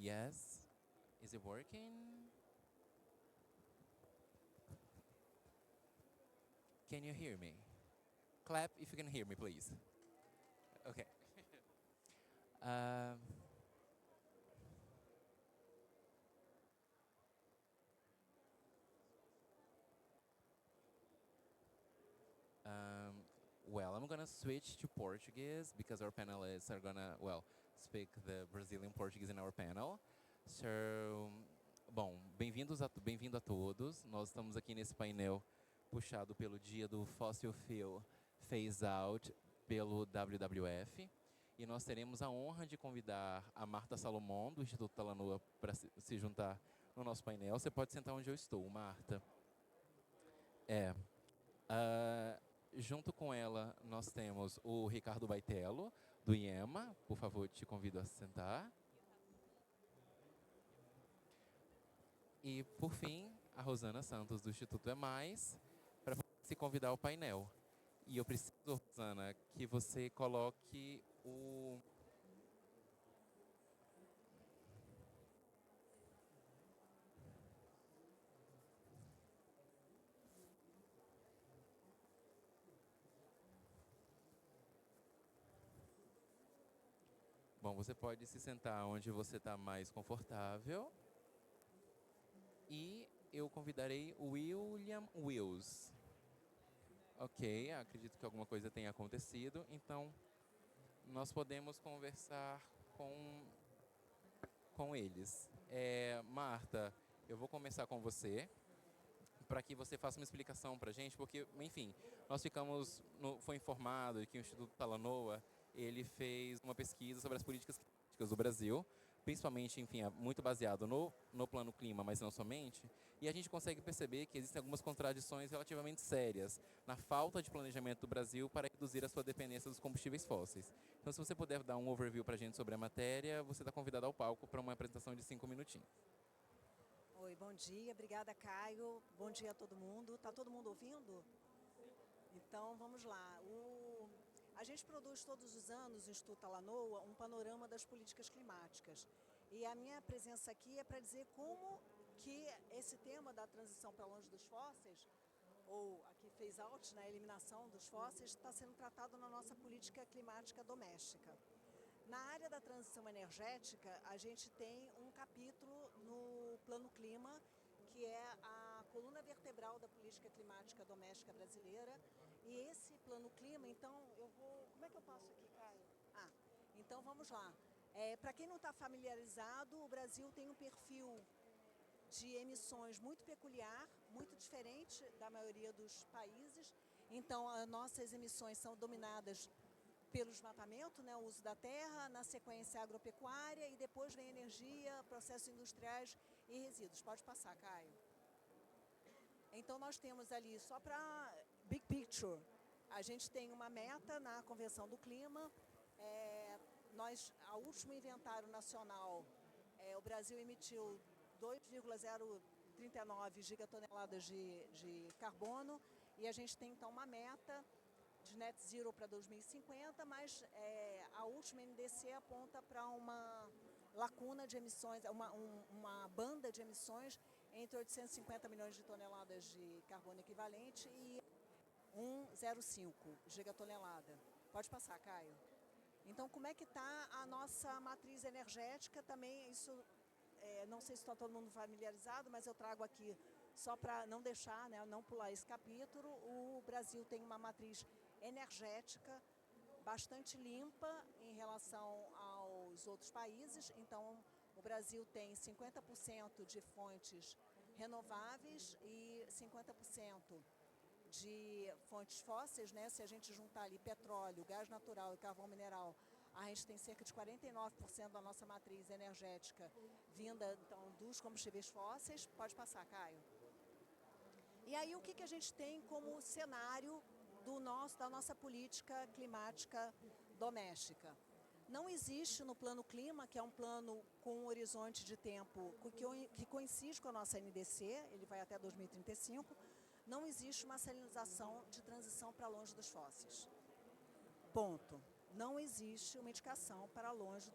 Yes. Is it working? Can you hear me? Clap if you can hear me, please. Okay. Um, um, well, I'm gonna switch to Portuguese because our panelists are gonna, well, speak the Brazilian Portuguese in our panel. So, bom, bem-vindo a todos. Nós estamos aqui nesse painel puxado pelo dia do Fossil Fuel Phase Out pelo WWF. E nós teremos a honra de convidar a Marta Salomão, do Instituto Talanoa, para se juntar no nosso painel. Você pode sentar onde eu estou, Marta. É. Ah, junto com ela, nós temos o Ricardo Baitello, do IEMA. Por favor, te convido a se sentar. E, por fim, a Rosana Santos, do Instituto É Mais, para se convidar ao painel. E eu preciso, Rosana, que você coloque o... Bom, você pode se sentar onde você está mais confortável. E eu convidarei o William Wills. Ok, acredito que alguma coisa tenha acontecido. Então, nós podemos conversar com eles. Marta, eu vou começar com você, para que você faça uma explicação para a gente, porque, enfim, nós foi informado que o Instituto Talanoa, ele fez uma pesquisa sobre as políticas climáticas do Brasil, principalmente, enfim, muito baseado no plano clima, mas não somente, e a gente consegue perceber que existem algumas contradições relativamente sérias na falta de planejamento do Brasil para reduzir a sua dependência dos combustíveis fósseis. Então, se você puder dar um overview para a gente sobre a matéria, você está convidado ao palco para uma apresentação de 5 minutinhos. Oi, bom dia. Obrigada, Caio. Bom dia a todo mundo. Está todo mundo ouvindo? Então, vamos lá. A gente produz todos os anos, no Instituto Talanoa, um panorama das políticas climáticas. E a minha presença aqui é para dizer como que esse tema da transição para longe dos fósseis, ou aqui phase out, na eliminação dos fósseis, está sendo tratado na nossa política climática doméstica. Na área da transição energética, a gente tem um capítulo no Plano Clima, que é a coluna vertebral da política climática doméstica brasileira. E esse Plano Clima, então, como é que eu passo aqui, Caio? Então vamos lá. Para quem não está familiarizado, o Brasil tem um perfil de emissões muito peculiar, muito diferente da maioria dos países. Então, as nossas emissões são dominadas pelo desmatamento, né, o uso da terra, na sequência agropecuária e depois vem energia, processos industriais e resíduos. Pode passar, Caio. Então nós temos ali, só para big picture, a gente tem uma meta na Convenção do Clima. A último inventário nacional, o Brasil emitiu 2,039 gigatoneladas de carbono e a gente tem então uma meta de net zero para 2050, mas a última NDC aponta para uma lacuna de emissões, uma banda de emissões entre 850 milhões de toneladas de carbono equivalente e 1,05 gigatonelada. Pode passar, Caio. Então, como é que está a nossa matriz energética? Também isso, não sei se está todo mundo familiarizado, mas eu trago aqui só para não deixar, né, não pular esse capítulo. O Brasil tem uma matriz energética bastante limpa em relação aos outros países. Então, o Brasil tem 50% de fontes renováveis e 50% de fontes fósseis, né? Se a gente juntar ali petróleo, gás natural e carvão mineral, a gente tem cerca de 49% da nossa matriz energética vinda então, dos combustíveis fósseis. Pode passar, Caio. E aí o que a gente tem como cenário da nossa política climática doméstica? Não existe no Plano Clima, que é um plano com um horizonte de tempo que coincide com a nossa NDC, ele vai até 2035, não existe uma sinalização de transição para longe dos fósseis. Ponto. Não existe uma indicação para longe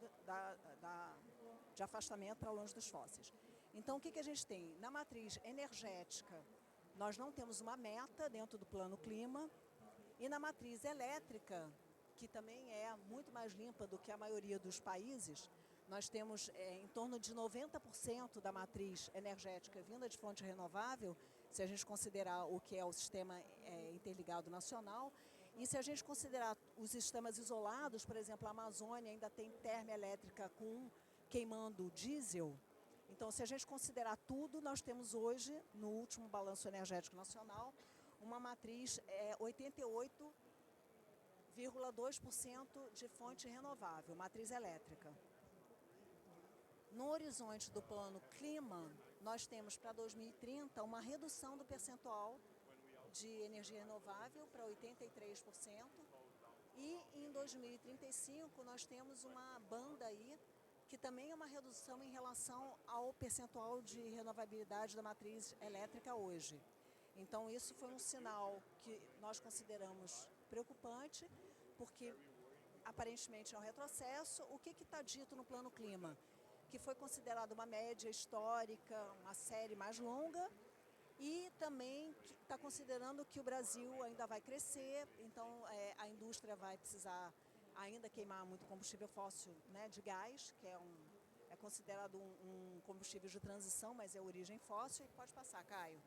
de afastamento para longe dos fósseis. Então, o que a gente tem? Na matriz energética, nós não temos uma meta dentro do plano clima, e na matriz elétrica, que também é muito mais limpa do que a maioria dos países, nós temos em torno de 90% da matriz energética vinda de fonte renovável, se a gente considerar o que é o sistema interligado nacional, e se a gente considerar os sistemas isolados, por exemplo, a Amazônia ainda tem termoelétrica queimando diesel. Então, se a gente considerar tudo, nós temos hoje, no último balanço energético nacional, uma matriz 88,2% de fonte renovável, matriz elétrica. No horizonte do plano clima, nós temos para 2030 uma redução do percentual de energia renovável para 83%, e em 2035 nós temos uma banda aí que também é uma redução em relação ao percentual de renovabilidade da matriz elétrica hoje. Então, isso foi um sinal que nós consideramos preocupante, porque aparentemente é um retrocesso. O que está dito no plano clima? Que foi considerado uma média histórica, uma série mais longa, e também está considerando que o Brasil ainda vai crescer, então a indústria vai precisar ainda queimar muito combustível fóssil, né, de gás, que é considerado um combustível de transição, mas é origem fóssil. E pode passar, Caio.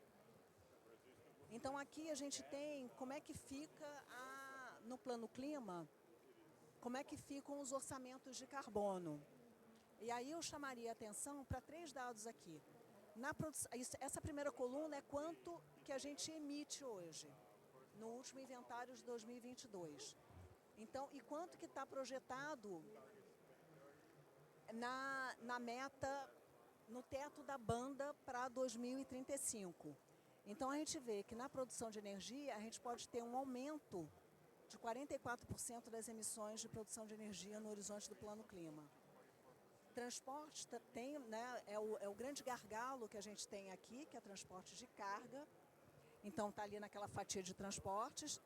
Então, aqui a gente tem como é que fica, no plano clima, como é que ficam os orçamentos de carbono. E aí eu chamaria a atenção para 3 dados aqui. Essa primeira coluna é quanto que a gente emite hoje, no último inventário de 2022. Então, e quanto que está projetado na meta, no teto da banda para 2035. Então, a gente vê que na produção de energia, a gente pode ter um aumento de 44% das emissões de produção de energia no horizonte do plano clima. Transporte tem, né, é o grande gargalo que a gente tem aqui, que é transporte de carga. Então, está ali naquela fatia de transportes.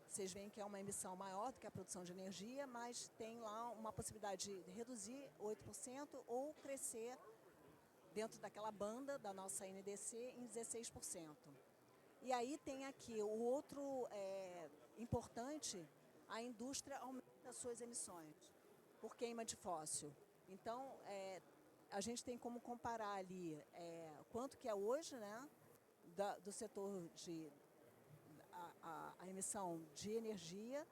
Vocês veem que é uma emissão maior do que a produção de energia, mas tem lá uma possibilidade de reduzir 8% ou crescer dentro daquela banda da nossa NDC em 16%. E aí tem aqui o outro importante, a indústria aumenta as suas emissões por queima de fóssil. Então, a gente tem como comparar ali quanto que é hoje, né, do setor de a emissão de energia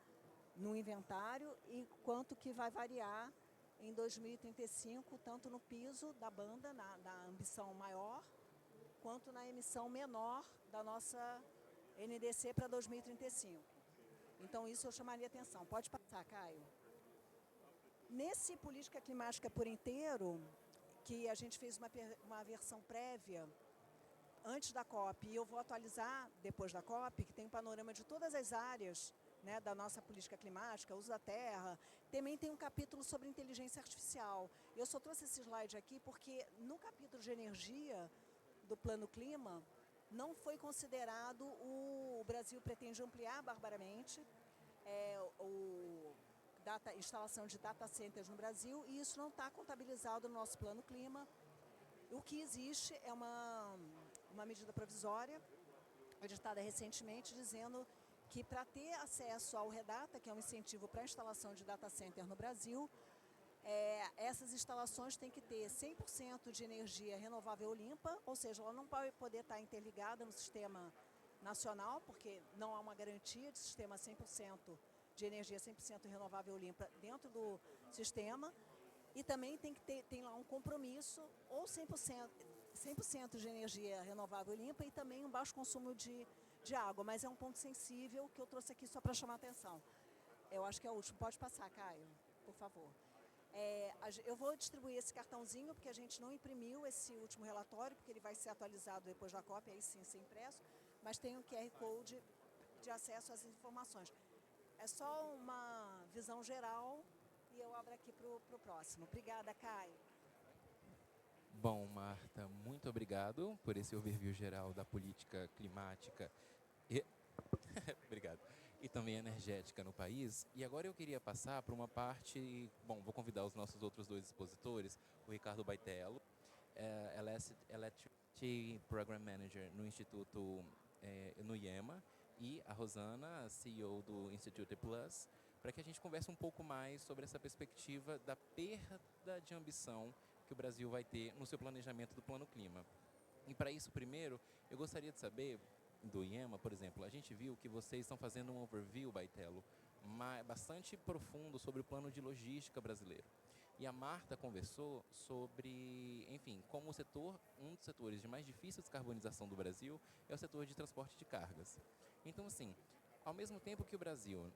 no inventário, e quanto que vai variar em 2035, tanto no piso da banda, na ambição maior, quanto na emissão menor da nossa NDC para 2035. Então, isso eu chamaria atenção. Pode passar, Caio. Nesse Política Climática por Inteiro, que a gente fez uma versão prévia antes da COP, e eu vou atualizar depois da COP, que tem um panorama de todas as áreas, né, da nossa política climática, uso da terra. Também tem um capítulo sobre inteligência artificial. Eu só trouxe esse slide aqui porque no capítulo de energia do Plano Clima não foi considerado, o Brasil pretende ampliar barbaramente instalação de data centers no Brasil, e isso não está contabilizado no nosso Plano Clima. O que existe é uma medida provisória, editada recentemente, dizendo que para ter acesso ao REDATA, que é um incentivo para a instalação de data center no Brasil, essas instalações têm que ter 100% de energia renovável limpa, ou seja, ela não pode poder estar interligada no sistema nacional, porque não há uma garantia de sistema 100% de energia 100% renovável limpa dentro do sistema, e também tem lá um compromisso, ou 100% de energia renovável limpa, e também um baixo consumo de água, mas é um ponto sensível que eu trouxe aqui só para chamar a atenção. Eu acho que é o último. Pode passar, Caio, por favor. Eu vou distribuir esse cartãozinho, porque a gente não imprimiu esse último relatório, porque ele vai ser atualizado depois da COP, aí sim ser impresso, mas tem um QR Code de acesso às informações. É só uma visão geral, e eu abro aqui para o próximo. Obrigada, Caio. Bom, Marta, muito obrigado por esse overview geral da política climática. Obrigado. e também energética no país. E agora eu queria passar para uma parte, bom, vou convidar os nossos outros dois expositores, o Ricardo Baitello, Electricity Program Manager no Instituto, no IEMA, e a Rosana, CEO do Institute Plus, para que a gente converse um pouco mais sobre essa perspectiva da perda de ambição que o Brasil vai ter no seu planejamento do Plano Clima. E para isso, primeiro, eu gostaria de saber, do IEMA, por exemplo, a gente viu que vocês estão fazendo um overview, Baitello, bastante profundo sobre o plano de logística brasileiro. E a Marta conversou sobre, enfim, como um dos setores de mais difícil descarbonização do Brasil é o setor de transporte de cargas. Então, assim, ao mesmo tempo que o Brasil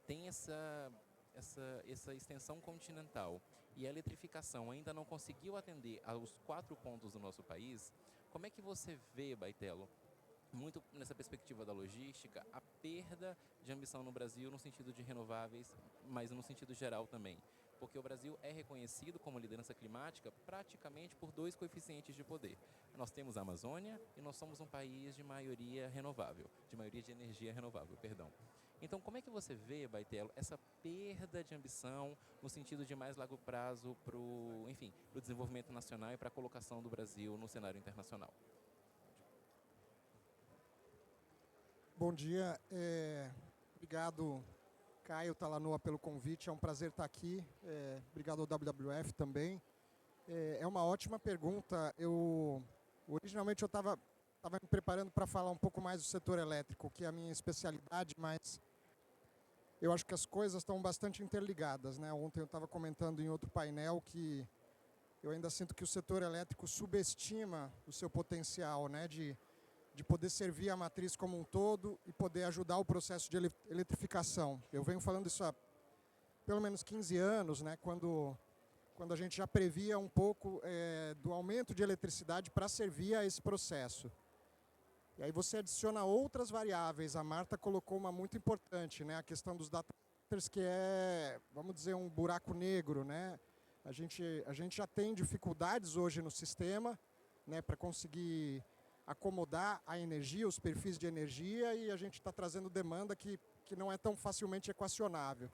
tem essa extensão continental e a eletrificação ainda não conseguiu atender aos 4 pontos do nosso país, como é que você vê, Baitello, muito nessa perspectiva da logística, a perda de ambição no Brasil no sentido de renováveis, mas no sentido geral também? Porque o Brasil é reconhecido como liderança climática praticamente por 2 coeficientes de poder. Nós temos a Amazônia e nós somos um país de maioria renovável, de maioria de energia renovável, perdão. Então, como é que você vê, Baitello, essa perda de ambição no sentido de mais longo prazo para o desenvolvimento nacional e para a colocação do Brasil no cenário internacional? Bom dia, obrigado Caio Talanoa pelo convite, é um prazer estar aqui, obrigado ao WWF também. É uma ótima pergunta, originalmente eu estava me preparando para falar um pouco mais do setor elétrico, que é a minha especialidade, mas eu acho que as coisas estão bastante interligadas, né? Ontem eu estava comentando em outro painel que eu ainda sinto que o setor elétrico subestima o seu potencial, né? De poder servir a matriz como um todo e poder ajudar o processo de eletrificação. Eu venho falando isso há pelo menos 15 anos, né, quando a gente já previa um pouco do aumento de eletricidade para servir a esse processo. E aí você adiciona outras variáveis, a Marta colocou uma muito importante, né, a questão dos data centers, que é, vamos dizer, um buraco negro, né? A gente já tem dificuldades hoje no sistema, né, para conseguir acomodar a energia, os perfis de energia, e a gente está trazendo demanda que não é tão facilmente equacionável.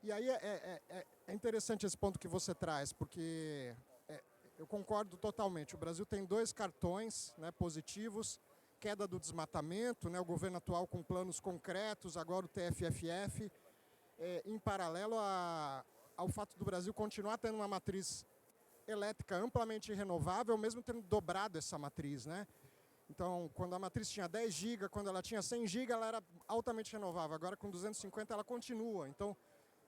E aí é interessante esse ponto que você traz, porque eu concordo totalmente. O Brasil tem 2 cartões, né, positivos, queda do desmatamento, né, o governo atual com planos concretos, agora o TFFF, em paralelo ao fato do Brasil continuar tendo uma matriz elétrica amplamente renovável, mesmo tendo dobrado essa matriz, né? Então, quando a matriz tinha 10 GB, quando ela tinha 100 GB, ela era altamente renovável. Agora, com 250, ela continua. Então,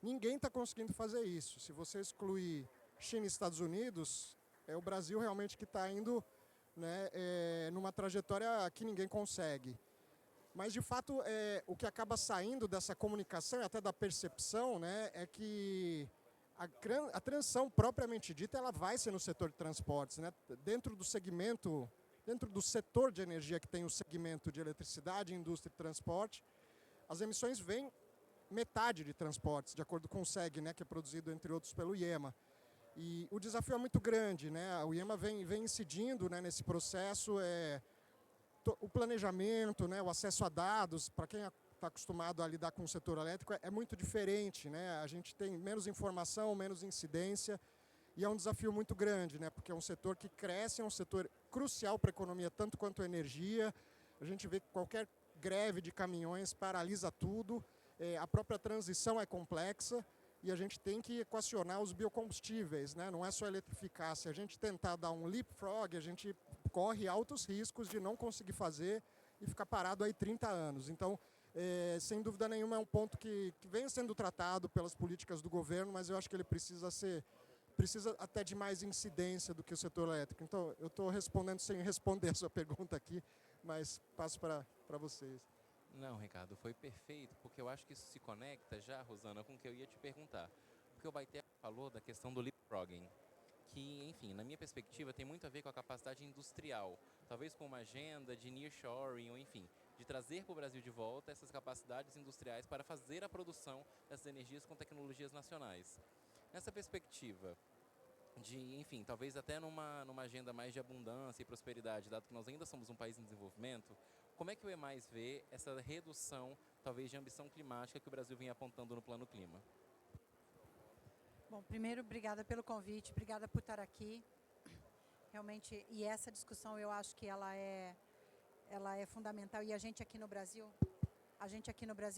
ninguém está conseguindo fazer isso. Se você excluir China e Estados Unidos, é o Brasil realmente que está indo, né, numa trajetória que ninguém consegue. Mas, de fato, o que acaba saindo dessa comunicação e até da percepção, né, é que a transição propriamente dita, ela vai ser no setor de transportes, né? Dentro do segmento, dentro do setor de energia que tem o segmento de eletricidade, indústria e transporte, as emissões vêm metade de transportes, de acordo com o SEG, né, que é produzido, entre outros, pelo IEMA. E o desafio é muito grande, né? O IEMA vem incidindo, né, nesse processo, o planejamento, né, o acesso a dados, para quem está acostumado a lidar com o setor elétrico, é muito diferente, né? A gente tem menos informação, menos incidência, e é um desafio muito grande, né? Porque é um setor que cresce, é um setor crucial para a economia, tanto quanto a energia. A gente vê que qualquer greve de caminhões paralisa tudo, a própria transição é complexa, e a gente tem que equacionar os biocombustíveis, né? Não é só eletrificar. Se a gente tentar dar um leapfrog, a gente corre altos riscos de não conseguir fazer e ficar parado aí 30 anos. Então, sem dúvida nenhuma, é um ponto que vem sendo tratado pelas políticas do governo, mas eu acho que ele precisa até de mais incidência do que o setor elétrico. Então, eu estou respondendo sem responder a sua pergunta aqui, mas passo para vocês. Não, Ricardo, foi perfeito, porque eu acho que isso se conecta já, Rosana, com o que eu ia te perguntar. Porque o Baitello falou da questão do leapfrogging, que, enfim, na minha perspectiva, tem muito a ver com a capacidade industrial, talvez com uma agenda de nearshoring, ou enfim, de trazer para o Brasil de volta essas capacidades industriais para fazer a produção dessas energias com tecnologias nacionais. Nessa perspectiva de, enfim, talvez até numa agenda mais de abundância e prosperidade, dado que nós ainda somos um país em desenvolvimento, como é que o E+, vê essa redução, talvez, de ambição climática que o Brasil vem apontando no Plano Clima? Bom, primeiro, obrigada pelo convite, obrigada por estar aqui. Realmente, e essa discussão eu acho que ela é fundamental. E a gente aqui no Brasil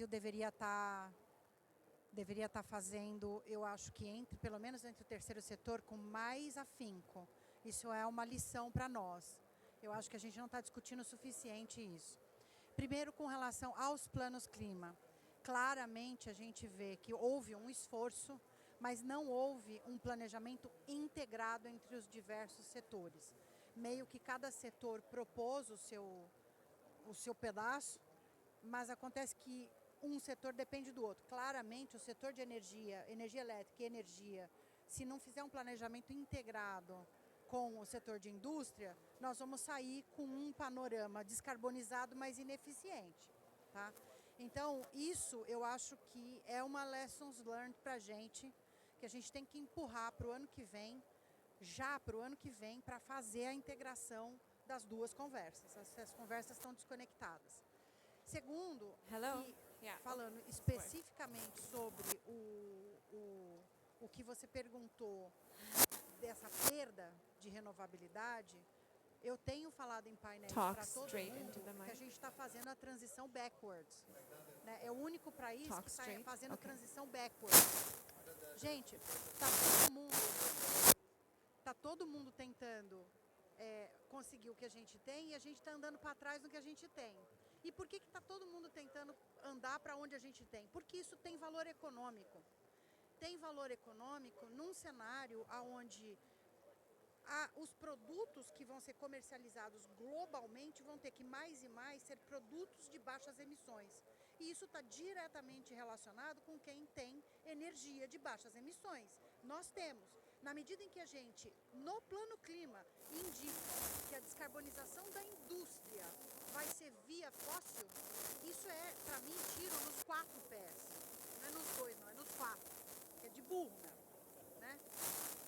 deveria estar fazendo, eu acho que pelo menos entre o terceiro setor, com mais afinco. Isso é uma lição para nós. Eu acho que a gente não está discutindo o suficiente isso. Primeiro, com relação aos planos clima. Claramente, a gente vê que houve um esforço, mas não houve um planejamento integrado entre os diversos setores. Meio que cada setor propôs o seu pedaço, mas acontece que um setor depende do outro. Claramente, o setor de energia elétrica e energia, se não fizer um planejamento integrado com o setor de indústria, nós vamos sair com um panorama descarbonizado, mas ineficiente. Tá? Então, isso eu acho que é uma lessons learned para a gente, que a gente tem que empurrar para o ano que vem, para fazer a integração das duas conversas. As conversas estão desconectadas. Segundo, falando especificamente sobre o que você perguntou dessa perda de renovabilidade, eu tenho falado em painéis para todo mundo que a gente está fazendo a transição backwards. Né? É o único país que está fazendo transição backwards. Gente, está todo mundo tentando conseguir o que a gente tem e a gente está andando para trás do que a gente tem. E por que está todo mundo tentando andar para onde a gente tem? Porque isso tem valor econômico. Tem valor econômico num cenário onde os produtos que vão ser comercializados globalmente vão ter que mais e mais ser produtos de baixas emissões. E isso está diretamente relacionado com quem tem energia de baixas emissões. Nós temos. Na medida em que a gente, no plano clima, indica que a descarbonização da indústria vai ser via fóssil, isso é, para mim, tiro nos 4 pés. Não é nos 2, não, é nos 4. É de burro, né?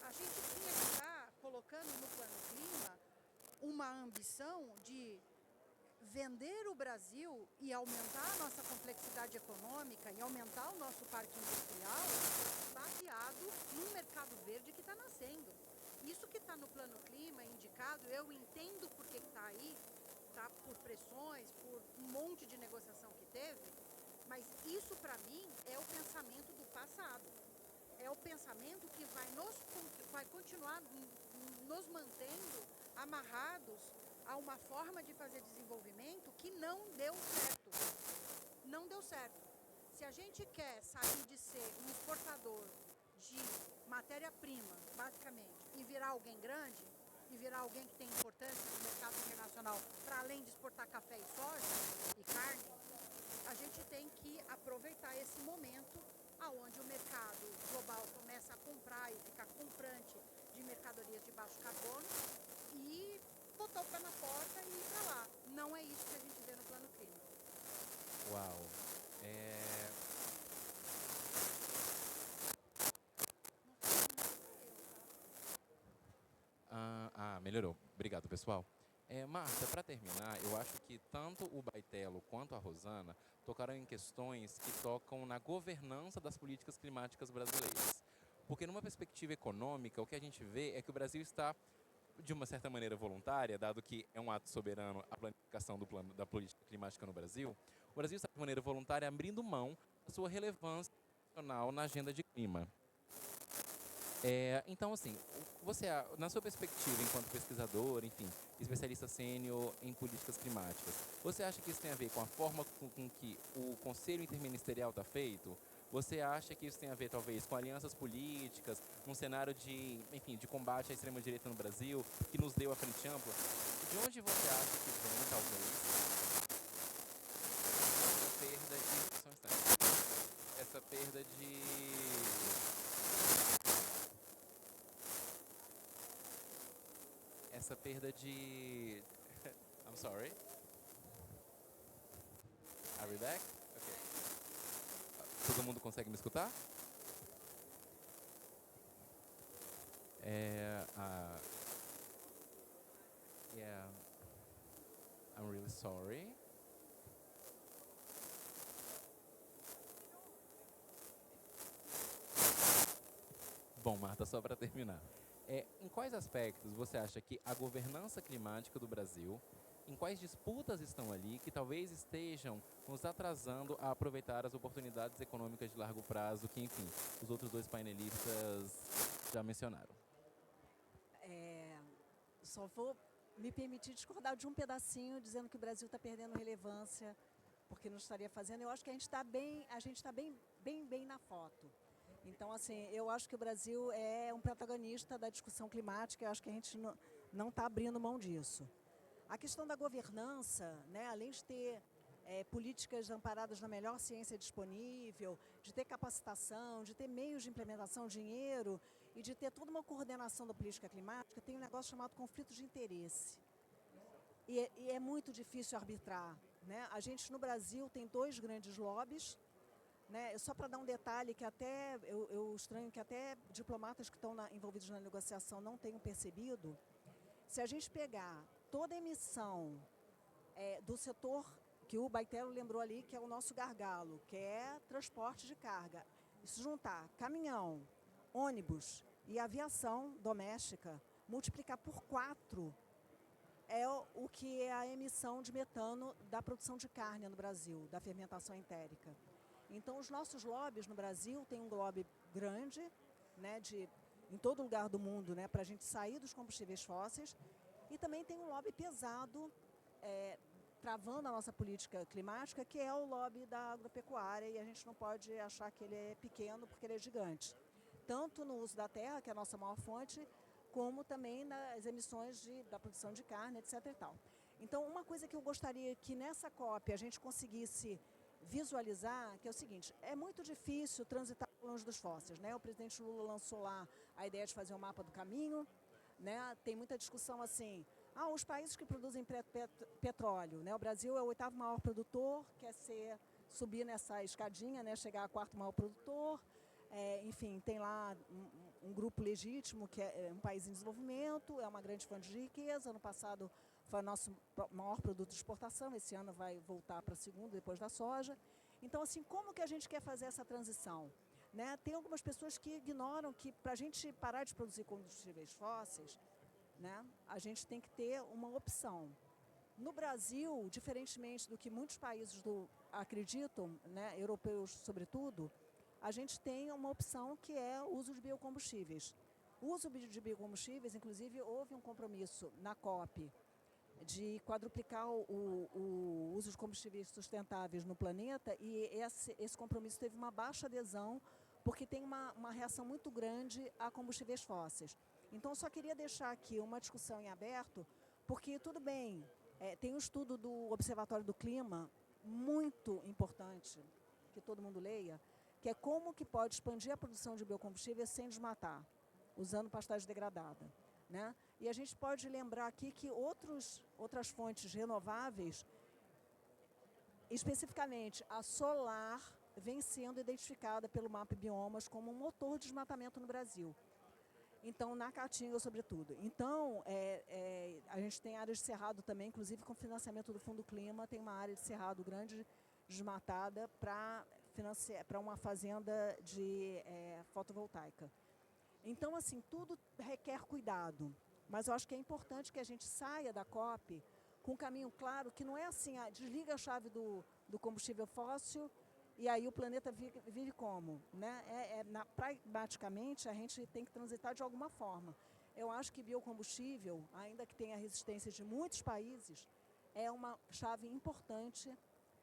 A gente tinha que estar colocando no plano clima uma ambição de vender o Brasil e aumentar a nossa complexidade econômica e aumentar o nosso parque industrial baseado num mercado verde que está nascendo. Isso que está no plano clima indicado, eu entendo por que está aí, tá? Por pressões, por um monte de negociação que teve, mas isso para mim é o pensamento do passado. É o pensamento que vai continuar nos mantendo amarrados a uma forma de fazer desenvolvimento que não deu certo. Não deu certo. Se a gente quer sair de ser um exportador de matéria-prima, basicamente, e virar alguém grande, e virar alguém que tem importância no mercado internacional, para além de exportar café e soja e carne, a gente tem que aproveitar esse momento aonde o mercado global começa a comprar e ficar comprante de mercadorias de baixo carbono e botar o pé na porta e ir para lá. Não é isso que a gente vê no plano clima. Uau. Melhorou. Obrigado, pessoal. Marta, para terminar, eu acho que tanto o Baitello quanto a Rosana tocaram em questões que tocam na governança das políticas climáticas brasileiras. Porque numa perspectiva econômica, o que a gente vê é que o Brasil está, de uma certa maneira voluntária, dado que é um ato soberano a planificação da política climática no Brasil, o Brasil está de maneira voluntária abrindo mão da sua relevância nacional na agenda de clima. Então, assim, você, na sua perspectiva, enquanto pesquisador, enfim, especialista sênior em políticas climáticas, você acha que isso tem a ver com a forma com que o Conselho Interministerial está feito? Você acha que isso tem a ver, talvez, com alianças políticas, num cenário de, enfim, de combate à extrema-direita no Brasil, que nos deu a frente ampla? De onde você acha que vem, talvez, essa perda de... I'm sorry. Are we back? Okay. Todo mundo consegue me escutar? Yeah. I'm really sorry. Bom, Marta, só para terminar. Em quais aspectos você acha que a governança climática do Brasil, em quais disputas estão ali que talvez estejam nos atrasando a aproveitar as oportunidades econômicas de largo prazo que, enfim, os outros dois painelistas já mencionaram? Só vou me permitir discordar de um pedacinho, dizendo que o Brasil está perdendo relevância porque não estaria fazendo. Eu acho que a gente está bem na foto. Então, assim, eu acho que o Brasil é um protagonista da discussão climática. Eu acho que a gente não está abrindo mão disso. A questão da governança, né, além de ter políticas amparadas na melhor ciência disponível, de ter capacitação, de ter meios de implementação, dinheiro e de ter toda uma coordenação da política climática, tem um negócio chamado conflito de interesse. E é muito difícil arbitrar, né? A gente no Brasil tem 2 grandes lobbies, né? Só para dar um detalhe que até eu estranho que até diplomatas que estão envolvidos na negociação não tenham percebido. Se a gente pegar toda a emissão do setor que o Baitelo lembrou ali, que é o nosso gargalo, que é transporte de carga, e se juntar caminhão, ônibus e aviação doméstica, multiplicar por 4 é o que é a emissão de metano da produção de carne no Brasil, da fermentação entérica. Então, os nossos lobbies no Brasil, tem um lobby grande, né, em todo lugar do mundo, né, para a gente sair dos combustíveis fósseis, e também tem um lobby pesado, travando a nossa política climática, que é o lobby da agropecuária, e a gente não pode achar que ele é pequeno, porque ele é gigante. Tanto no uso da terra, que é a nossa maior fonte, como também nas emissões da produção de carne, etc. e tal. Então, uma coisa que eu gostaria que nessa COP a gente conseguisse visualizar, que é o seguinte, é muito difícil transitar longe dos fósseis, né? O presidente Lula lançou lá a ideia de fazer um mapa do caminho, né? Tem muita discussão assim, os países que produzem petróleo, né? O Brasil é o 8º maior produtor, quer subir nessa escadinha, né? Chegar a 4º maior produtor, enfim, tem lá um grupo legítimo que é um país em desenvolvimento, é uma grande fonte de riqueza. Ano passado foi o nosso maior produto de exportação, esse ano vai voltar para segundo, depois da soja. Então, assim, como que a gente quer fazer essa transição? Né? Tem algumas pessoas que ignoram que para a gente parar de produzir combustíveis fósseis, né, a gente tem que ter uma opção. No Brasil, diferentemente do que muitos países acreditam, né, europeus sobretudo, a gente tem uma opção que é o uso de biocombustíveis. O uso de biocombustíveis, inclusive, houve um compromisso na COP de quadruplicar o uso de combustíveis sustentáveis no planeta, e esse compromisso teve uma baixa adesão, porque tem uma reação muito grande a combustíveis fósseis. Então, eu só queria deixar aqui uma discussão em aberto, porque, tudo bem, tem um estudo do Observatório do Clima, muito importante, que todo mundo leia, que é como que pode expandir a produção de biocombustíveis sem desmatar, usando pastagem degradada, né? E a gente pode lembrar aqui que outras fontes renováveis, especificamente a solar, vem sendo identificada pelo MAP Biomas como um motor de desmatamento no Brasil. Então, na Caatinga, sobretudo. Então, a gente tem áreas de cerrado também, inclusive com financiamento do Fundo Clima, tem uma área de cerrado grande desmatada para uma fazenda de fotovoltaica. Então, assim, tudo requer cuidado, mas eu acho que é importante que a gente saia da COP com um caminho claro, que não é assim, desliga a chave do combustível fóssil e aí o planeta vive como? Né? Pragmaticamente, a gente tem que transitar de alguma forma. Eu acho que biocombustível, ainda que tenha resistência de muitos países, é uma chave importante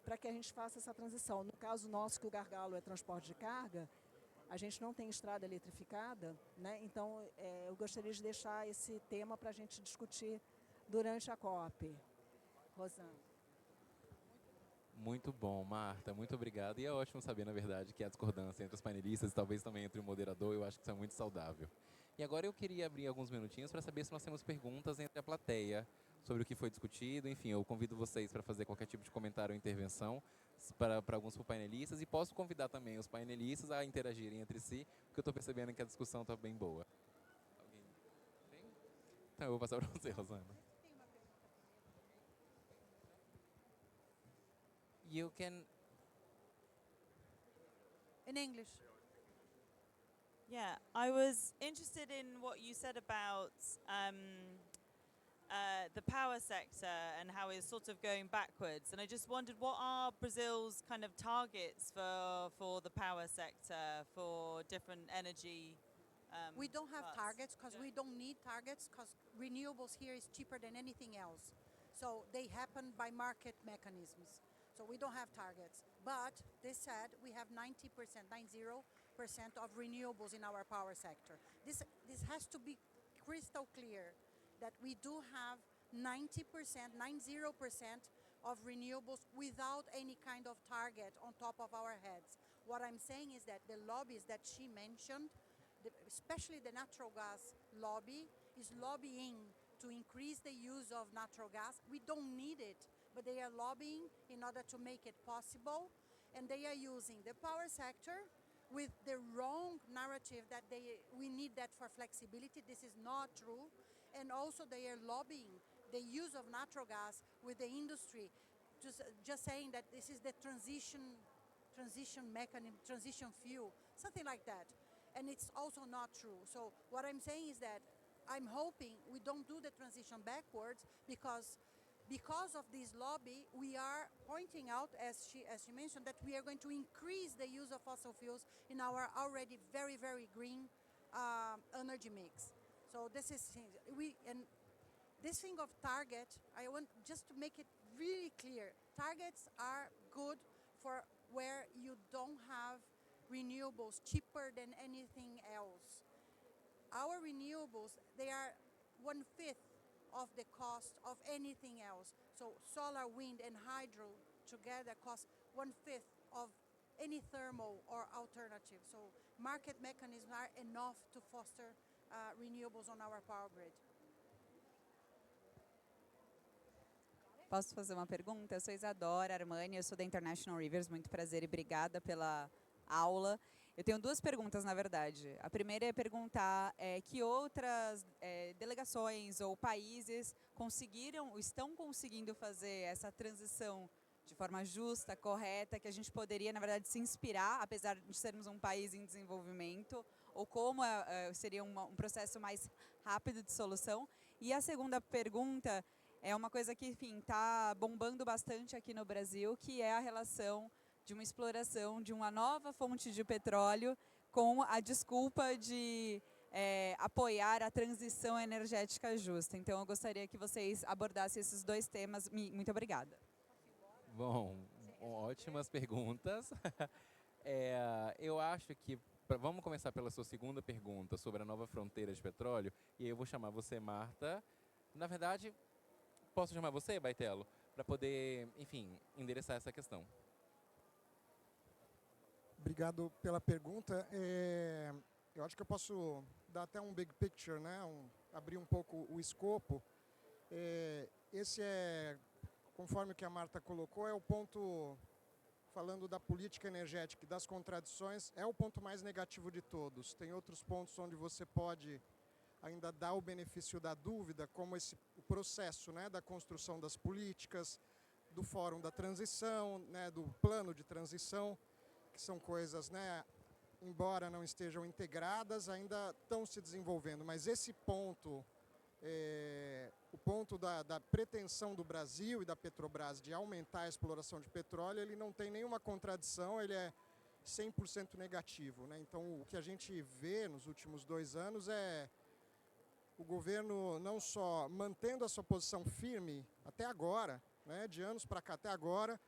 para que a gente faça essa transição. No caso nosso, que o gargalo é transporte de carga, a gente não tem estrada eletrificada, né? Então eu gostaria de deixar esse tema para a gente discutir durante a COP. Rosana. Muito bom, Marta, muito obrigado. E é ótimo saber, na verdade, que há discordância entre os painelistas e talvez também entre o moderador. Eu acho que isso é muito saudável. E agora eu queria abrir alguns minutinhos para saber se nós temos perguntas entre a plateia sobre o que foi discutido. Enfim, eu convido vocês para fazer qualquer tipo de comentário ou intervenção para alguns painelistas, e posso convidar também os painelistas a interagirem entre si, porque eu estou percebendo que a discussão está bem boa. Alguém tem? Então eu vou passar para você, Rosana. You can... In English. Yeah, I was interested in what you said about the power sector and how it's sort of going backwards. And I just wondered, what are Brazil's kind of targets for the power sector, for different energy? We don't have parts? targets because we don't need targets because renewables here is cheaper than anything else. So they happen by market mechanisms. So we don't have targets. But this said, we have 90%, 90% of renewables in our power sector. This has to be crystal clear that we do have 90%, 90% of renewables without any kind of target on top of our heads. What I'm saying is that the lobbies that she mentioned, especially the natural gas lobby, is lobbying to increase the use of natural gas. We don't need it, but they are lobbying in order to make it possible. And they are using the power sector with the wrong narrative that we need that for flexibility. This is not true. And also they are lobbying the use of natural gas with the industry, just saying that this is the transition mechanism, transition fuel, something like that. And it's also not true. So what I'm saying is that I'm hoping we don't do the transition backwards because of this lobby, we are pointing out, as she mentioned, that we are going to increase the use of fossil fuels in our already very, very green energy mix. So this is and this thing of target, I want just to make it really clear. Targets are good for where you don't have renewables cheaper than anything else. Our renewables, they are 1/5 of the cost of anything else. So solar, wind, and hydro together cost 1/5 of any thermal or alternative. So market mechanisms are enough to foster renewables on our power grid. Posso fazer uma pergunta? Eu sou Isadora Armani, eu sou da International Rivers, muito prazer e obrigada pela aula. Eu tenho duas perguntas, na verdade. A primeira é perguntar que outras delegações ou países estão conseguindo fazer essa transição de forma justa, correta, que a gente poderia, na verdade, se inspirar, apesar de sermos um país em desenvolvimento, ou como seria um processo mais rápido de solução. E a segunda pergunta é uma coisa que, enfim, está bombando bastante aqui no Brasil, que é a relação de uma exploração de uma nova fonte de petróleo com a desculpa de apoiar a transição energética justa. Então, eu gostaria que vocês abordassem esses dois temas. Muito obrigada. Bom, ótimas perguntas. Eu acho que vamos começar pela sua segunda pergunta sobre a nova fronteira de petróleo. E aí eu vou chamar você, Marta. Na verdade, posso chamar você, Baitello, para poder, enfim, endereçar essa questão. Obrigado pela pergunta. Eu acho que eu posso dar até um big picture, né? Abrir um pouco o escopo. Esse conforme o que a Marta colocou, é o ponto, falando da política energética e das contradições, é o ponto mais negativo de todos. Tem outros pontos onde você pode ainda dar o benefício da dúvida, como o processo, né, da construção das políticas, do Fórum da Transição, né, do plano de transição, que são coisas, né, embora não estejam integradas, ainda estão se desenvolvendo. Mas esse ponto, o ponto da pretensão do Brasil e da Petrobras de aumentar a exploração de petróleo, ele não tem nenhuma contradição, ele é 100% negativo, né? Então, o que a gente vê nos últimos 2 anos é o governo não só mantendo a sua posição firme até agora, né, de anos para cá até agora,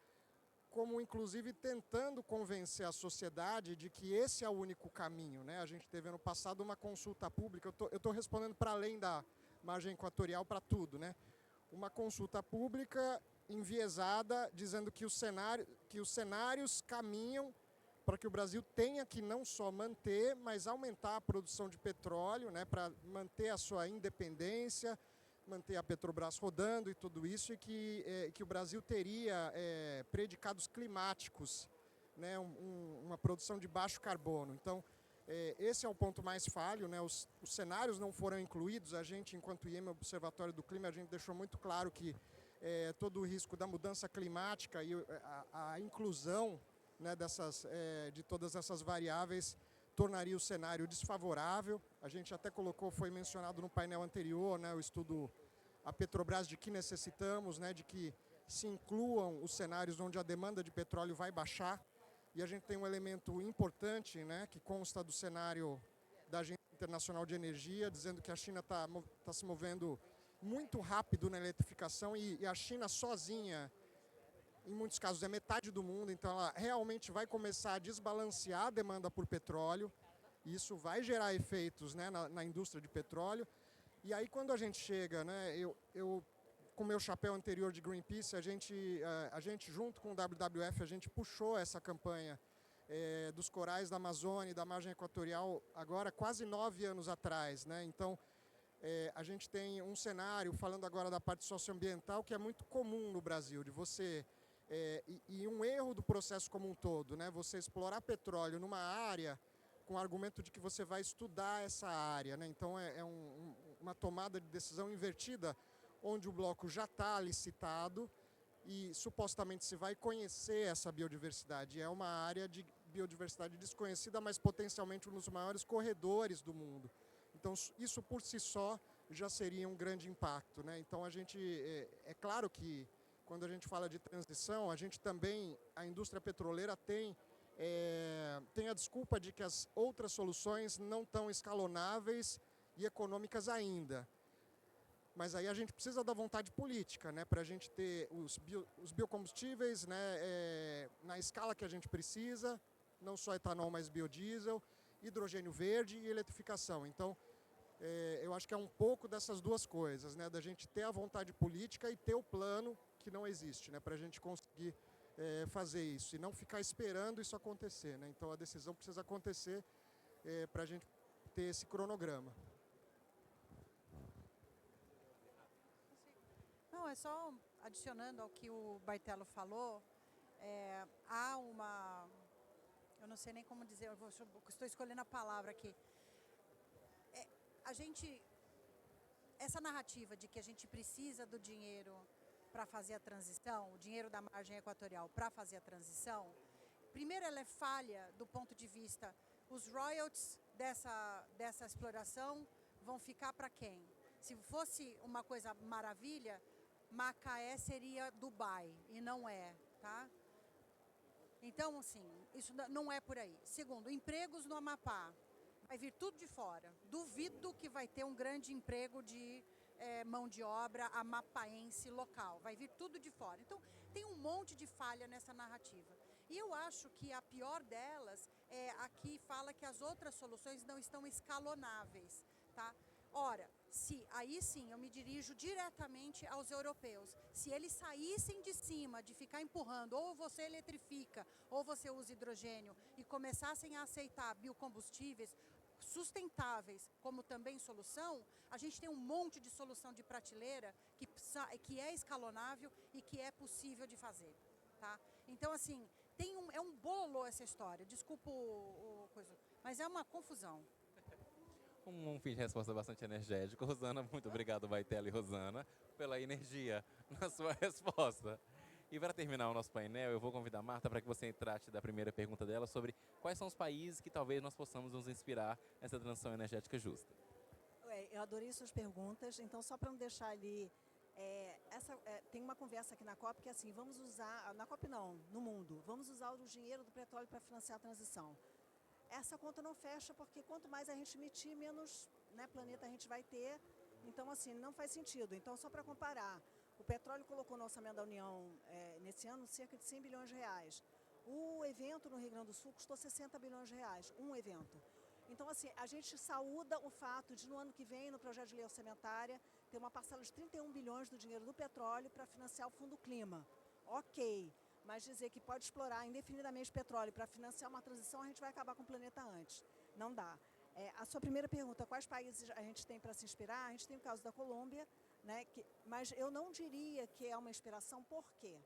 como inclusive tentando convencer a sociedade de que esse é o único caminho, né? A gente teve ano passado uma consulta pública, eu estou respondendo para além da margem equatorial para tudo, né? Uma consulta pública enviesada, dizendo que os cenários caminham para que o Brasil tenha que não só manter, mas aumentar a produção de petróleo, né, para manter a sua independência, manter a Petrobras rodando e tudo isso, e que o Brasil teria predicados climáticos, né, uma produção de baixo carbono. Então, esse é o ponto mais falho, né, os cenários não foram incluídos. A gente, enquanto IEM Observatório do Clima, a gente deixou muito claro que todo o risco da mudança climática e a inclusão, né, de todas essas variáveis tornaria o cenário desfavorável. A gente até colocou, foi mencionado no painel anterior, né, o estudo a Petrobras de que necessitamos, né, de que se incluam os cenários onde a demanda de petróleo vai baixar. E a gente tem um elemento importante, né, que consta do cenário da Agência Internacional de Energia, dizendo que a China está se movendo muito rápido na eletrificação e a China sozinha, em muitos casos, é metade do mundo, então ela realmente vai começar a desbalancear a demanda por petróleo, e isso vai gerar efeitos, né, na indústria de petróleo. E aí quando a gente chega, né, eu com o meu chapéu anterior de Greenpeace, a gente junto com o WWF, a gente puxou essa campanha dos corais da Amazônia e da margem equatorial agora quase 9 anos atrás, né? Então a gente tem um cenário, falando agora da parte socioambiental, que é muito comum no Brasil, de você, e um erro do processo como um todo, né? Você explorar petróleo numa área com o argumento de que você vai estudar essa área, né? Então uma tomada de decisão invertida, onde o bloco já está licitado e supostamente se vai conhecer essa biodiversidade. É uma área de biodiversidade desconhecida, mas potencialmente um dos maiores corredores do mundo. Então isso por si só já seria um grande impacto, né? Então é claro que quando a gente fala de transição, a gente também, a indústria petroleira tem a desculpa de que as outras soluções não estão escalonáveis e econômicas ainda. Mas aí a gente precisa da vontade política, né, para a gente ter os biocombustíveis, né, na escala que a gente precisa, não só etanol, mas biodiesel, hidrogênio verde e eletrificação. Então, eu acho que é um pouco dessas duas coisas, né, da gente ter a vontade política e ter o plano que não existe, né, para a gente conseguir fazer isso e não ficar esperando isso acontecer, né. Então a decisão precisa acontecer para a gente ter esse cronograma. Não, é só adicionando ao que o Baitello falou, há uma, eu não sei nem como dizer, estou escolhendo a palavra aqui. Essa narrativa de que a gente precisa do dinheiro para fazer a transição, o dinheiro da margem equatorial para fazer a transição, primeiro ela é falha do ponto de vista, os royalties dessa exploração vão ficar para quem? Se fosse uma coisa maravilha, Macaé seria Dubai, e não é, tá? Então, assim, isso não é por aí. Segundo, empregos no Amapá, vai vir tudo de fora. Duvido que vai ter um grande emprego de mão de obra amapaense local, vai vir tudo de fora. Então, tem um monte de falha nessa narrativa. E eu acho que a pior delas aqui fala que as outras soluções não estão escalonáveis, tá? Ora, aí sim eu me dirijo diretamente aos europeus. Se eles saíssem de cima de ficar empurrando, ou você eletrifica, ou você usa hidrogênio, e começassem a aceitar biocombustíveis sustentáveis como também solução, a gente tem um monte de solução de prateleira que é escalonável e que é possível de fazer, tá? Então, assim, é um bolo essa história, desculpa coisa, mas é uma confusão. Um fim de resposta bastante energético. Rosana, muito obrigado, Baitello e Rosana, pela energia na sua resposta. E para terminar o nosso painel, eu vou convidar a Marta para que você trate da primeira pergunta dela sobre quais são os países que talvez nós possamos nos inspirar nessa transição energética justa. Eu adorei suas perguntas, então só para não deixar ali, tem uma conversa aqui na COP que é assim, vamos usar, na COP não, no mundo, vamos usar o dinheiro do petróleo para financiar a transição. Essa conta não fecha porque quanto mais a gente emitir, menos, né, planeta a gente vai ter. Então, assim, não faz sentido. Então, só para comparar, o petróleo colocou no orçamento da União nesse ano cerca de 100 bilhões de reais. O evento no Rio Grande do Sul custou 60 bilhões de reais, um evento. Então, assim, a gente saúda o fato de, no ano que vem, no projeto de lei orçamentária, ter uma parcela de 31 bilhões do dinheiro do petróleo para financiar o Fundo Clima. Ok. Mas dizer que pode explorar indefinidamente petróleo para financiar uma transição, a gente vai acabar com o planeta antes. Não dá. A sua primeira pergunta, quais países a gente tem para se inspirar? A gente tem o caso da Colômbia, né, mas eu não diria que é uma inspiração, por quê?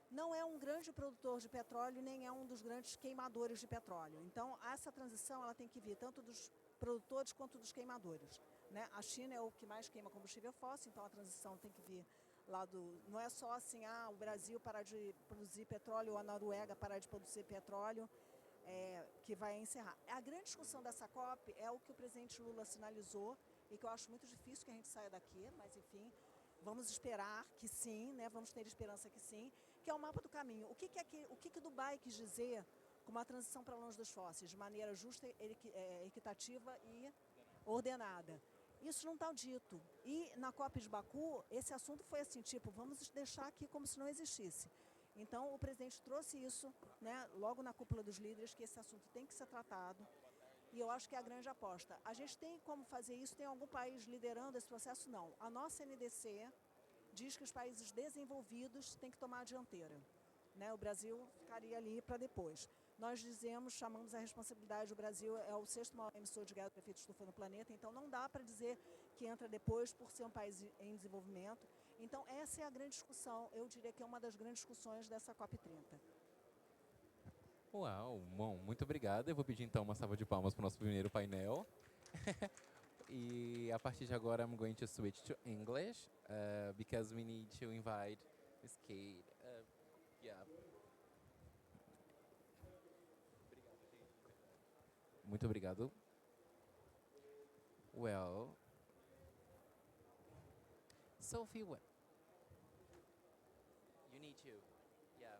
Não é um grande produtor de petróleo, nem é um dos grandes queimadores de petróleo. Então, essa transição ela tem que vir tanto dos produtores quanto dos queimadores, né? A China é o que mais queima combustível fóssil, então a transição tem que vir lá não é só assim, o Brasil parar de produzir petróleo ou a Noruega parar de produzir petróleo. que vai encerrar. A grande discussão dessa COP é o que o presidente Lula sinalizou e que eu acho muito difícil que a gente saia daqui, mas enfim, vamos esperar que sim, né? Vamos ter esperança que sim, que é o mapa do caminho. O que Dubai quis dizer com uma transição para longe dos fósseis, de maneira justa, equitativa e ordenada? Isso não está dito. E na COP de Baku, esse assunto foi assim, tipo, vamos deixar aqui como se não existisse. Então, o presidente trouxe isso, né, logo na cúpula dos líderes, que esse assunto tem que ser tratado. E eu acho que é a grande aposta. A gente tem como fazer isso? Tem algum país liderando esse processo? Não. A nossa NDC diz que os países desenvolvidos têm que tomar a dianteira, né? O Brasil ficaria ali para depois. Nós chamamos a responsabilidade, o Brasil é o 6º maior emissor de gás de efeito estufa no planeta, então não dá para dizer que entra depois por ser um país em desenvolvimento. Então essa é a grande discussão, eu diria que é uma das grandes discussões dessa COP30. Uau, bom, muito obrigado. Eu vou pedir então uma salva de palmas para o nosso primeiro painel. E a partir de agora, I'm going to switch to English because we need to invite Miss Kate. Yeah. Muito obrigado. Well, Sophie, what? You need to. Yeah.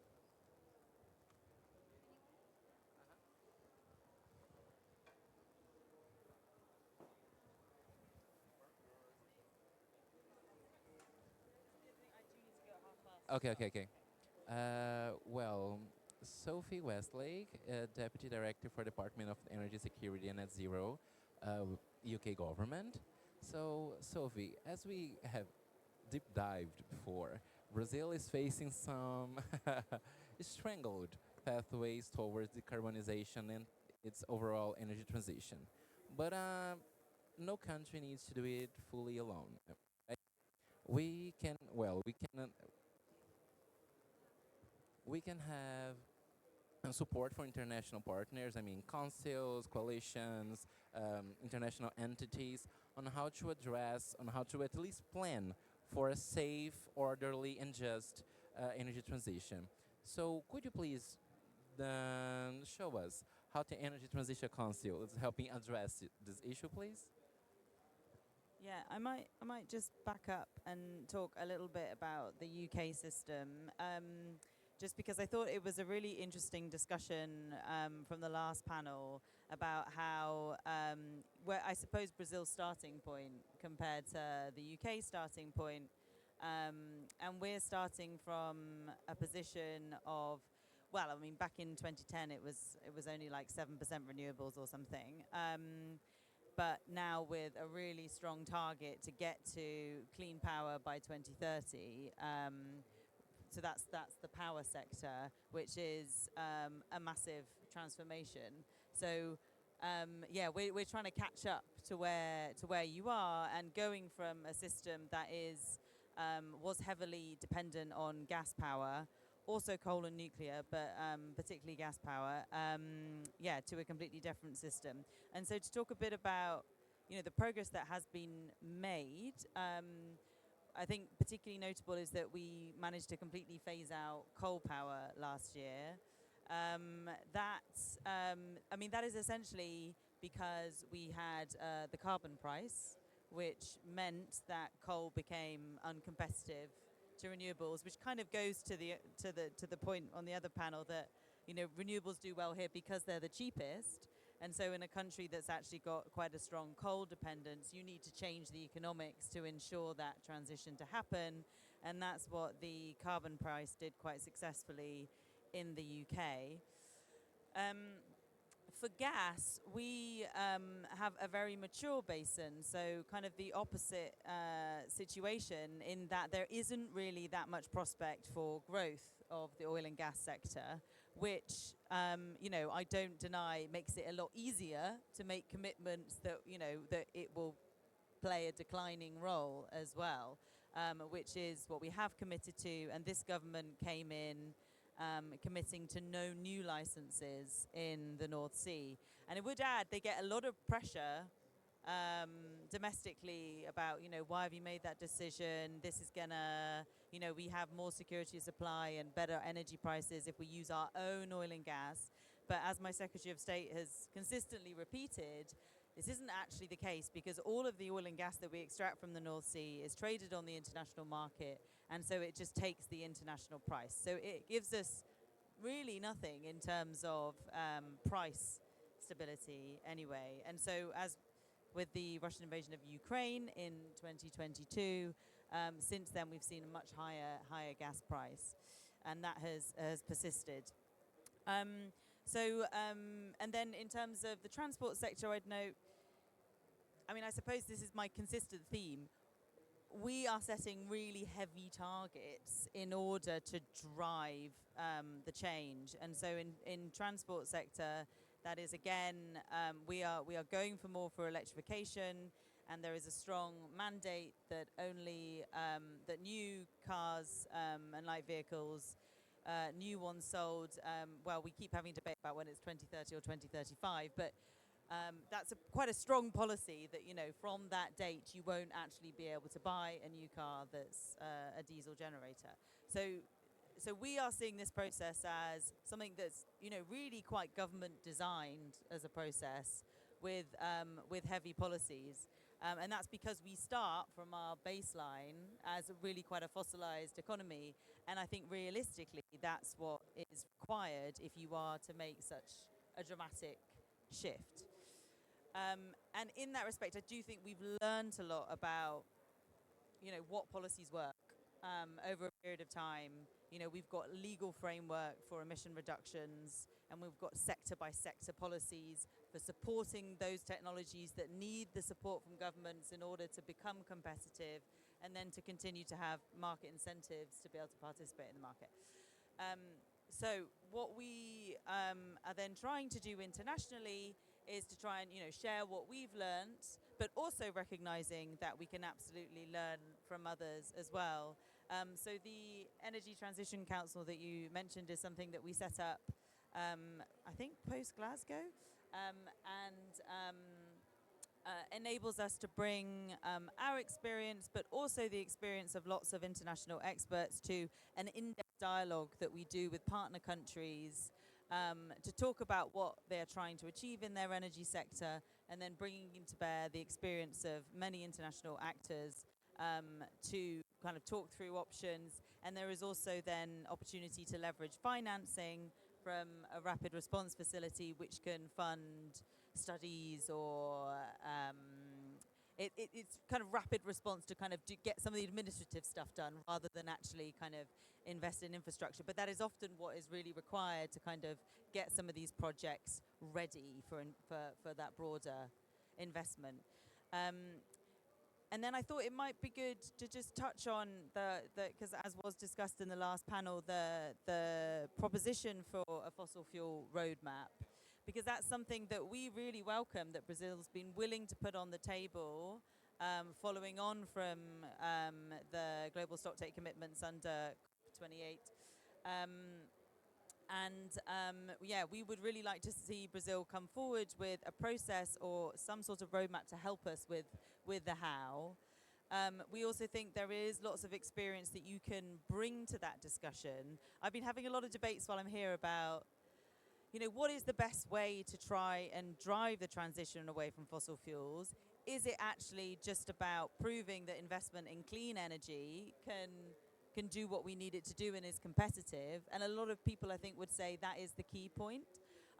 Okay. Well, Sophie Westlake, Deputy Director for Department of Energy Security and Net Zero, UK government. So, Sophie, as we have deep dived before, Brazil is facing some strangled pathways towards decarbonization and its overall energy transition. But no country needs to do it fully alone. We can, we can have support for international partners, I mean councils, coalitions, international entities, on how to address, on how to at least plan for a safe, orderly, and just energy transition. So could you please show us how the Energy Transition Council is helping address this issue, please? Yeah, I might just back up and talk a little bit about the UK system. Just because I thought it was a really interesting discussion from the last panel about how, where I suppose Brazil's starting point compared to the UK starting point, and we're starting from a position of, well, I mean, back in 2010 it was only like 7% renewables or something, but now with a really strong target to get to clean power by 2030. So that's the power sector, which is a massive transformation. So yeah, we're trying to catch up to where you are, and going from a system that was heavily dependent on gas power, also coal and nuclear, but particularly gas power, yeah, to a completely different system. And so to talk a bit about, you know, the progress that has been made. I think particularly notable is that we managed to completely phase out coal power last year. I mean, that is essentially because we had the carbon price, which meant that coal became uncompetitive to renewables, which kind of goes to the point on the other panel that, you know, renewables do well here because they're the cheapest. And so in a country that's actually got quite a strong coal dependence, you need to change the economics to ensure that transition to happen. And that's what the carbon price did quite successfully in the UK. For gas, we have a very mature basin, so kind of the opposite situation in that there isn't really that much prospect for growth of the oil and gas sector, which, you know, I don't deny makes it a lot easier to make commitments that, you know, that it will play a declining role as well, which is what we have committed to. And this government came in committing to no new licenses in the North Sea. And it would add, they get a lot of pressure domestically about, you know, why have you made that decision? This is gonna, you know, we have more security of supply and better energy prices if we use our own oil and gas. But as my Secretary of State has consistently repeated, this isn't actually the case, because all of the oil and gas that we extract from the North Sea is traded on the international market, and so it just takes the international price. So it gives us really nothing in terms of price stability anyway. And so as with the Russian invasion of Ukraine in 2022, since then we've seen a much higher gas price, and that has persisted. And then in terms of the transport sector, I'd note, I mean, I suppose this is my consistent theme. We are setting really heavy targets in order to drive the change. And so in transport sector, that is again, we are going for more for electrification, and there is a strong mandate that only that new cars and light vehicles, new ones sold, well, we keep having debate about when it's 2030 or 2035, but that's quite a strong policy that, you know, from that date you won't actually be able to buy a new car that's a diesel generator. So we are seeing this process as something that's, you know, really quite government designed as a process with heavy policies. And that's because we start from our baseline as really quite a fossilized economy. And I think realistically, that's what is required if you are to make such a dramatic shift. And in that respect, I do think we've learned a lot about, you know, what policies work over a period of time. You know, we've got legal framework for emission reductions, and we've got sector by sector policies for supporting those technologies that need the support from governments in order to become competitive, and then to continue to have market incentives to be able to participate in the market. So what we are then trying to do internationally is to try and, you know, share what we've learned, but also recognizing that we can absolutely learn from others as well. So the Energy Transition Council that you mentioned is something that we set up, I think, post-Glasgow, and enables us to bring our experience, but also the experience of lots of international experts, to an in-depth dialogue that we do with partner countries to talk about what they're trying to achieve in their energy sector, and then bringing to bear the experience of many international actors to kind of talk through options. And there is also then opportunity to leverage financing from a rapid response facility, which can fund studies or it's kind of rapid response to kind of get some of the administrative stuff done rather than actually kind of invest in infrastructure. But that is often what is really required to kind of get some of these projects ready for that broader investment. And then I thought it might be good to just touch on because as was discussed in the last panel, the proposition for a fossil fuel roadmap, because that's something that we really welcome, that Brazil's been willing to put on the table, following on from the global stocktake commitments under COP28. Yeah, we would really like to see Brazil come forward with a process or some sort of roadmap to help us with the how. We also think there is lots of experience that you can bring to that discussion. I've been having a lot of debates while I'm here about, you know, what is the best way to try and drive the transition away from fossil fuels? Is it actually just about proving that investment in clean energy can do what we need it to do and is competitive? And a lot of people, I think, would say that is the key point.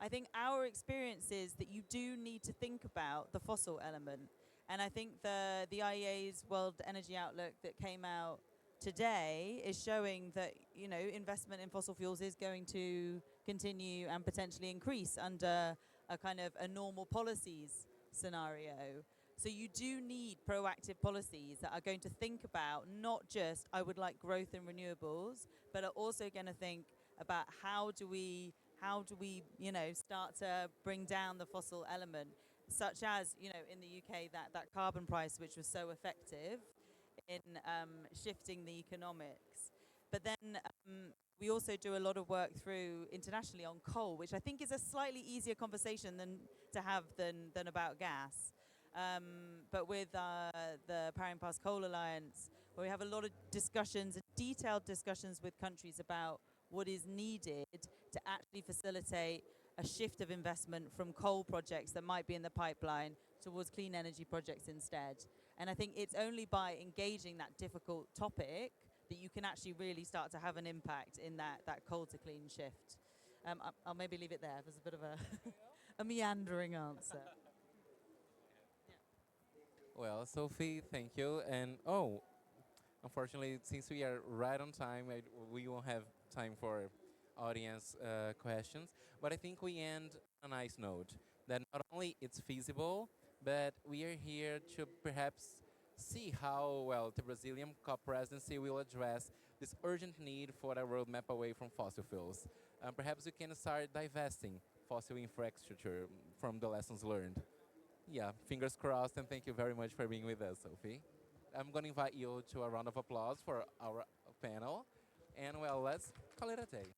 I think our experience is that you do need to think about the fossil element. And I think the IEA's World Energy Outlook that came out today is showing that, you know, investment in fossil fuels is going to continue and potentially increase under a kind of a normal policies scenario. So you do need proactive policies that are going to think about not just, I would like growth in renewables, but are also going to think about how do we, you know, start to bring down the fossil element, such as, you know, in the UK, that carbon price, which was so effective in shifting the economics. But then we also do a lot of work through internationally on coal, which I think is a slightly easier conversation to have than about gas. But with the Powering Past Coal Alliance, where we have a lot of discussions, detailed discussions with countries about what is needed to actually facilitate a shift of investment from coal projects that might be in the pipeline towards clean energy projects instead. And I think it's only by engaging that difficult topic that you can actually really start to have an impact in that coal to clean shift. I'll maybe leave it there. There's a bit of a, a meandering answer. Well, Sophie, thank you. And unfortunately, since we are right on time, we won't have time for audience questions. But I think we end on a nice note that not only it's feasible, but we are here to perhaps see how well the Brazilian COP presidency will address this urgent need for a roadmap away from fossil fuels. Perhaps we can start divesting fossil infrastructure from the lessons learned. Yeah, fingers crossed, and thank you very much for being with us, Sophie. I'm going to invite you to a round of applause for our panel. And well, let's call it a day.